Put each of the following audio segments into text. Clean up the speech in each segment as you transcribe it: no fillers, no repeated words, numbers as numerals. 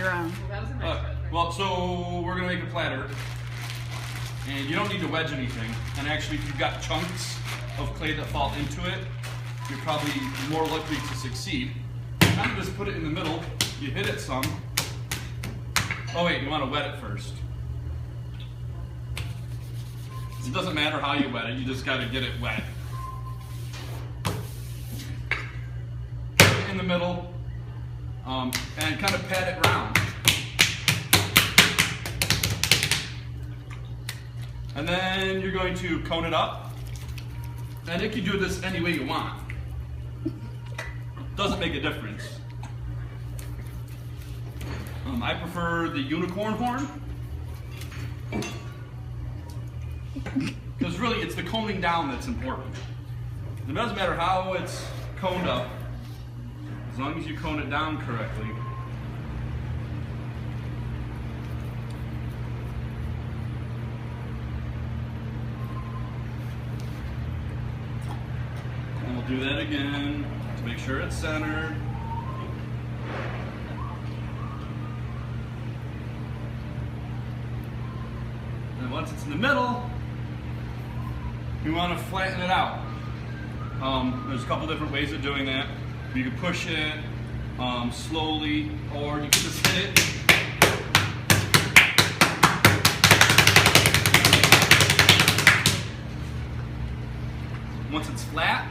your own. Well, so we're gonna make a platter, and you don't need to wedge anything. And actually, if you've got chunks of clay that fall into it, you're probably more likely to succeed. Kind of just put it in the middle. You hit it some. Oh wait, you want to wet it first. It doesn't matter how you wet it, you just got to get it wet. Put it in the middle, and kind of pat it round. And then you're going to cone it up. And you can do this any way you want. Doesn't make a difference. I prefer the unicorn horn. Because really it's the coning down that's important. It doesn't matter how it's coned up, as long as you cone it down correctly. And we'll do that again to make sure it's centered. And once it's in the middle, we want to flatten it out. There's a couple different ways of doing that. You can push it slowly, or you can just hit it. Once it's flat,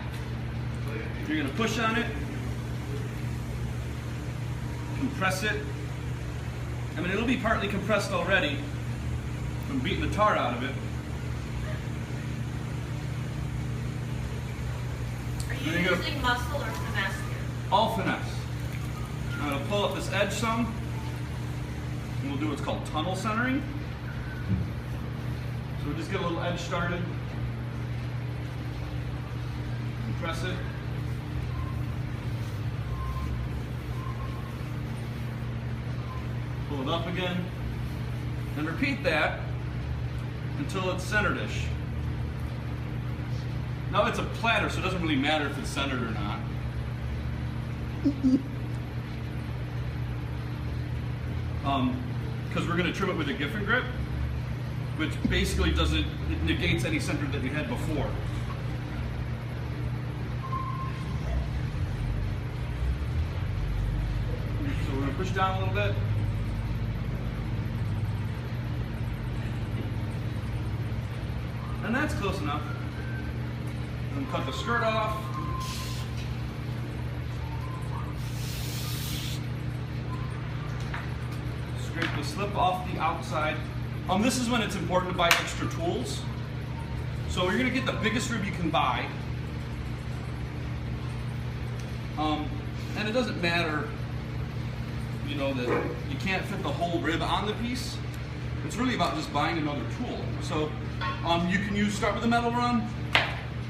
you're going to push on it, compress it. I mean, it'll be partly compressed already from beating the tar out of it. Are you using muscle or finesse here? All finesse. I'm going to pull up this edge some, and we'll do what's called tunnel centering. So we'll just get a little edge started, compress it. Pull it up again, and repeat that until it's centered-ish. Now it's a platter, so it doesn't really matter if it's centered or not. Because we're going to trim it with a Giffen grip, which basically it negates any center that you had before. So we're going to push down a little bit. And that's close enough. And cut the skirt off. Scrape the slip off the outside. This is when it's important to buy extra tools. So you're gonna get the biggest rib you can buy. And it doesn't matter, you know, that you can't fit the whole rib on the piece. It's really about just buying another tool. So you can start with a metal run,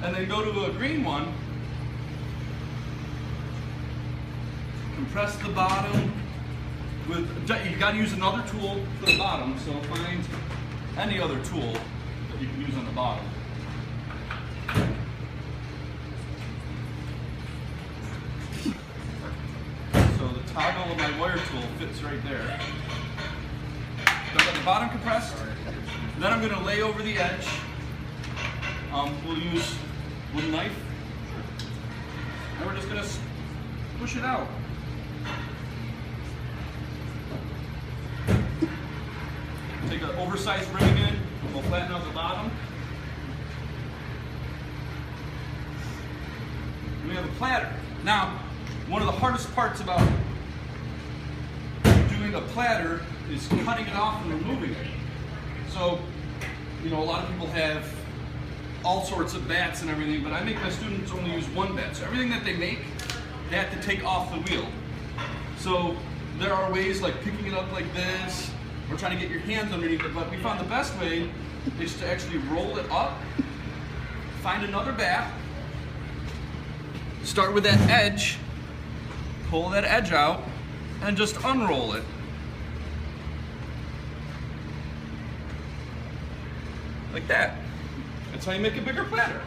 and then go to a green one. Compress the bottom with, you gotta use another tool for the bottom, so find any other tool that you can use on the bottom. So the toggle of my wire tool fits right there. So I've got the bottom compressed. Then I'm gonna lay over the edge. We'll use wooden knife, and we're just gonna push it out. Take an oversized ring again, and we'll flatten out the bottom. And we have a platter. Now, one of the hardest parts about doing a platter is cutting it off and removing it. So, you know, a lot of people have all sorts of bats and everything, but I make my students only use one bat. So everything that they make, they have to take off the wheel. So there are ways like picking it up like this, or trying to get your hands underneath it, but we found the best way is to actually roll it up, find another bat, start with that edge, pull that edge out, and just unroll it. Like that. That's how you make a bigger platter.